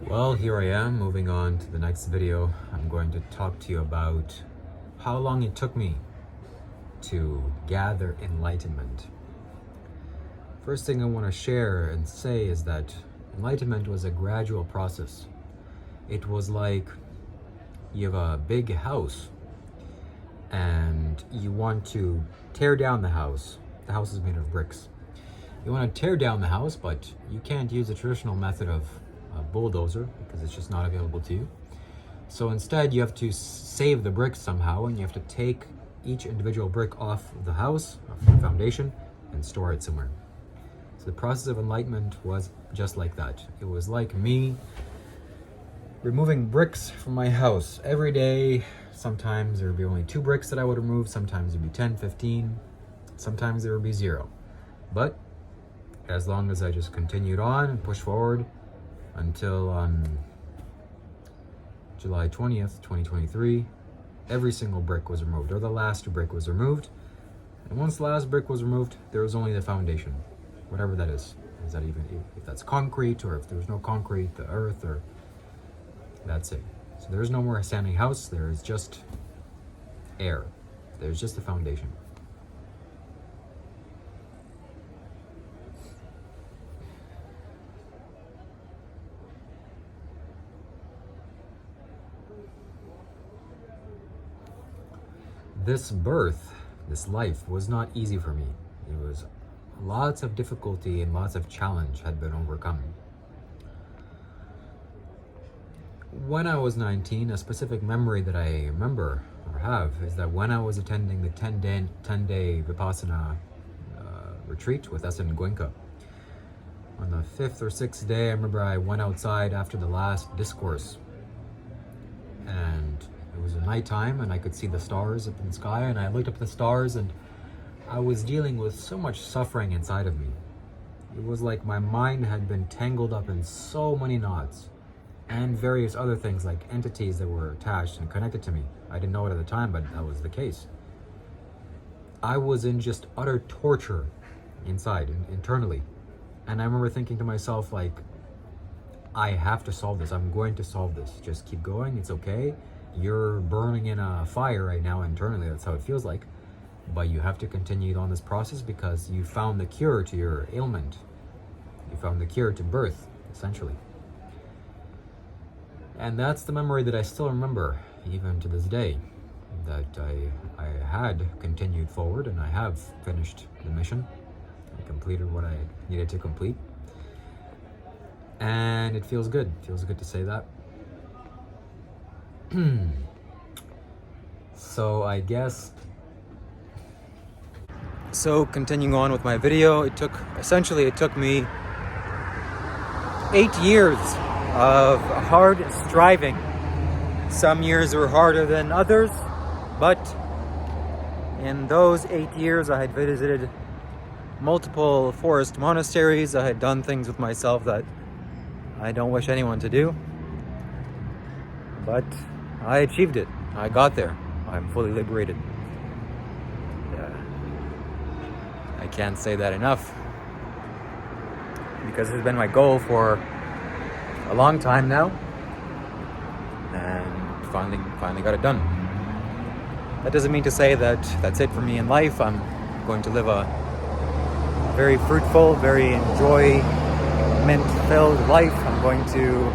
Well, here I am, moving on to the next video. I'm going to talk to you about how long it took me to gather enlightenment. First thing I want to share and say is that enlightenment was a gradual process. It was like you have a big house and you want to tear down the house. The house is made of bricks. You want to tear down the house, but you can't use the traditional method of a bulldozer because it's just not available to you. So instead, you have to save the bricks somehow, and you have to take each individual brick off the house, off the foundation, and store it somewhere. So the process of enlightenment was just like that. It was like me removing bricks from my house every day. Sometimes there would be only 2 bricks that I would remove. Sometimes it would be 10, 15. Sometimes there would be 0. But as long as I just continued on and pushed forward until on July 20th, 2023, every single brick was removed, or the last brick was removed. And once the last brick was removed, there was only the foundation, whatever that is. Is that even, if that's concrete, or if there's no concrete, the earth, or that's it. So there's no more standing house, there is just air. There's just the foundation. This birth, this life was not easy for me. It was lots of difficulty and lots of challenge had been overcome. When I was 19, a specific memory that I remember or have is that when I was attending the 10-day Vipassana retreat with Essen Goenka, on the 5th or 6th day, I remember I went outside after the last discourse, and it was a nighttime and I could see the stars up in the sky, and I looked up at the stars and I was dealing with so much suffering inside of me. It was like my mind had been tangled up in so many knots and various other things like entities that were attached and connected to me. I didn't know it at the time, but that was the case. I was in just utter torture inside, internally. And I remember thinking to myself, like, I have to solve this. I'm going to solve this. Just keep going. It's okay. You're burning in a fire right now internally. That's how it feels like. But you have to continue on this process because you found the cure to your ailment. You found the cure to birth, essentially. And that's the memory that I still remember, even to this day, that I had continued forward and I have finished the mission. I completed what I needed to complete. And it feels good. It feels good to say that. So continuing on with my video, it took me 8 years of hard striving. Some years were harder than others, but in those 8 years I had visited multiple forest monasteries. I had done things with myself that I don't wish anyone to do, but I achieved it. I got there. I'm fully liberated. I can't say that enough, because it's been my goal for a long time now, and finally got it done. That doesn't mean to say that that's it for me in life. I'm going to live a very fruitful, very enjoyment-filled life. I'm going to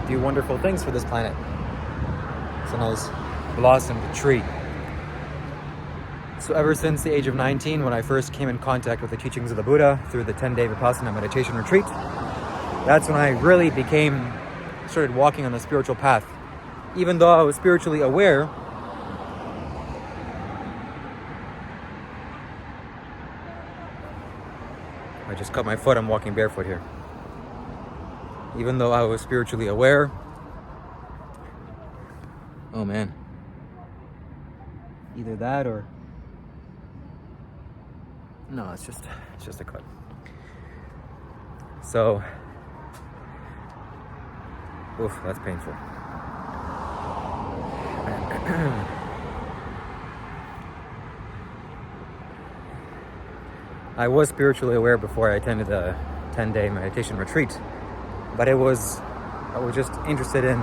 do wonderful things for this planet. It's a nice blossomed tree. So ever since the age of 19, when I first came in contact with the teachings of the Buddha through the 10-day Vipassana meditation retreat, that's when I really started walking on the spiritual path. Even though I was spiritually aware, I just cut my foot, I'm walking barefoot here. Even though I was spiritually aware, oh man, either that or, no, it's just a cut. So, oof, that's painful. I was spiritually aware before I attended the 10-day meditation retreat, but it was I was just interested in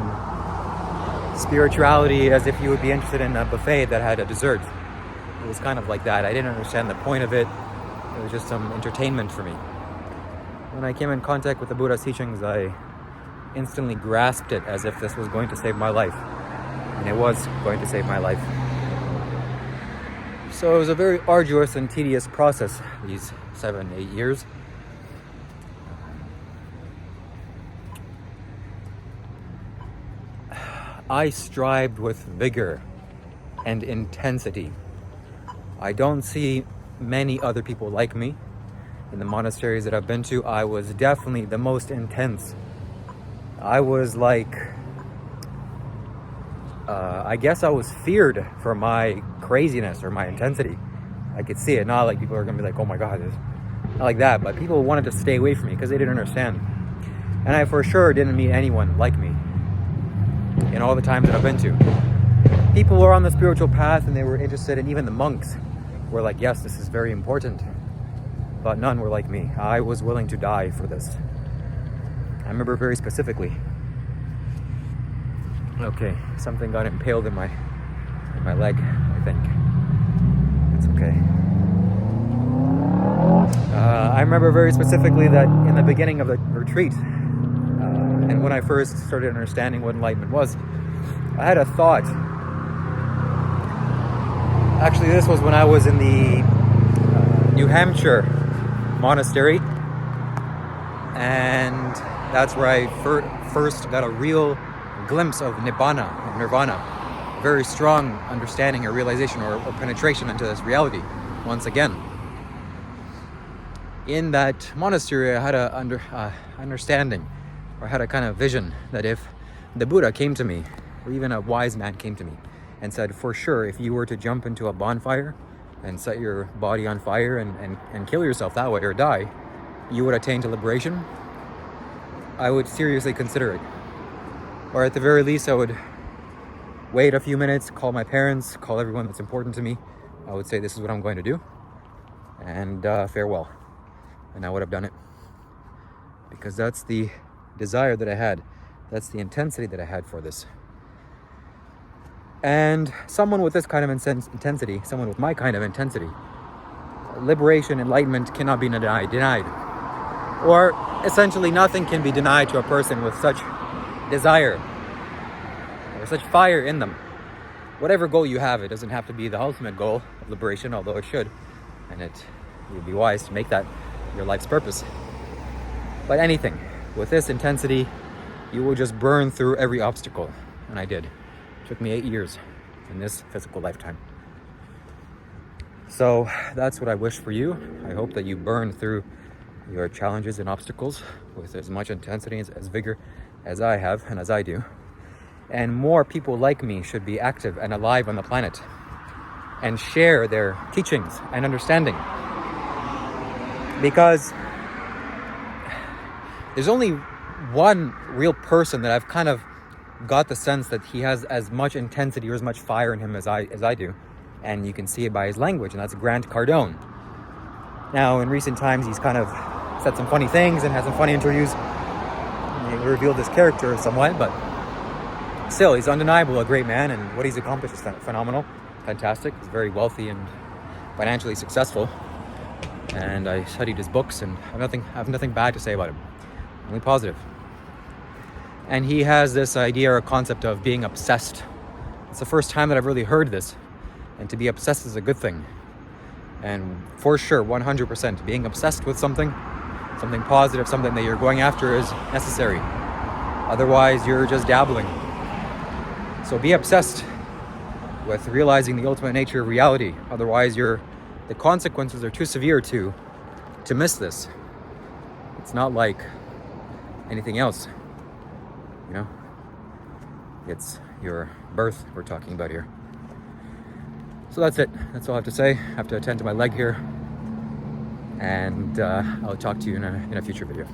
spirituality as if you would be interested in a buffet that had a dessert. It was kind of like that. I didn't understand the point of it. It was just some entertainment for me. When I came in contact with the Buddha's teachings, I instantly grasped it as if this was going to save my life. And it was going to save my life. So it was a very arduous and tedious process, these 7-8 years. I strived with vigor and intensity. I don't see many other people like me. In the monasteries that I've been to, I was definitely the most intense. I was like, I guess I was feared for my craziness or my intensity. I could see it, not like people are gonna be like, oh my God, not like that, but people wanted to stay away from me because they didn't understand. And I for sure didn't meet anyone like me in all the times that I've been to. People were on the spiritual path and they were interested, and even the monks were like, yes, this is very important. But none were like me. I was willing to die for this. I remember very specifically. Okay, something got impaled in my leg, I think. It's okay. I remember very specifically that in the beginning of the retreat, and when I first started understanding what enlightenment was, I had a thought. Actually, this was when I was in the New Hampshire monastery, and that's where I first got a real glimpse of nirvana, very strong understanding or realization or penetration into this reality once again. In that monastery, I had a understanding, or had a kind of vision that if the Buddha came to me, or even a wise man came to me and said, for sure, if you were to jump into a bonfire and set your body on fire and kill yourself that way or die, you would attain to liberation, I would seriously consider it. Or at the very least, I would wait a few minutes, call my parents, call everyone that's important to me. I would say, this is what I'm going to do, and farewell. And I would have done it. Because that's the desire that I had. That's the intensity that I had for this. And someone with this kind of intensity, someone with my kind of intensity, liberation, enlightenment cannot be denied. Or essentially nothing can be denied to a person with such desire or such fire in them. Whatever goal you have, it doesn't have to be the ultimate goal of liberation, although it should. And it would be wise to make that your life's purpose. But anything with this intensity, you will just burn through every obstacle. And I did. It took me 8 years in this physical lifetime. So that's what I wish for you. I hope that you burn through your challenges and obstacles with as much intensity, as vigor as I have and as I do. And more people like me should be active and alive on the planet and share their teachings and understanding. Because there's only one real person that I've kind of got the sense that he has as much intensity or as much fire in him as I do. And you can see it by his language, and that's Grant Cardone. Now, in recent times, he's kind of said some funny things and had some funny interviews. He revealed his character somewhat, but still, he's undeniable a great man, and what he's accomplished is phenomenal, fantastic. He's very wealthy and financially successful. And I studied his books, and I have nothing bad to say about him, only positive. And he has this idea or concept of being obsessed. It's the first time that I've really heard this, and to be obsessed is a good thing. And for sure, 100%, being obsessed with something positive, something that you're going after is necessary. Otherwise, you're just dabbling. So be obsessed with realizing the ultimate nature of reality. Otherwise, the consequences are too severe to miss this. It's not like anything else, you know? It's your birth we're talking about here. So that's it. That's all I have to say. I have to attend to my leg here. And I'll talk to you in a future video.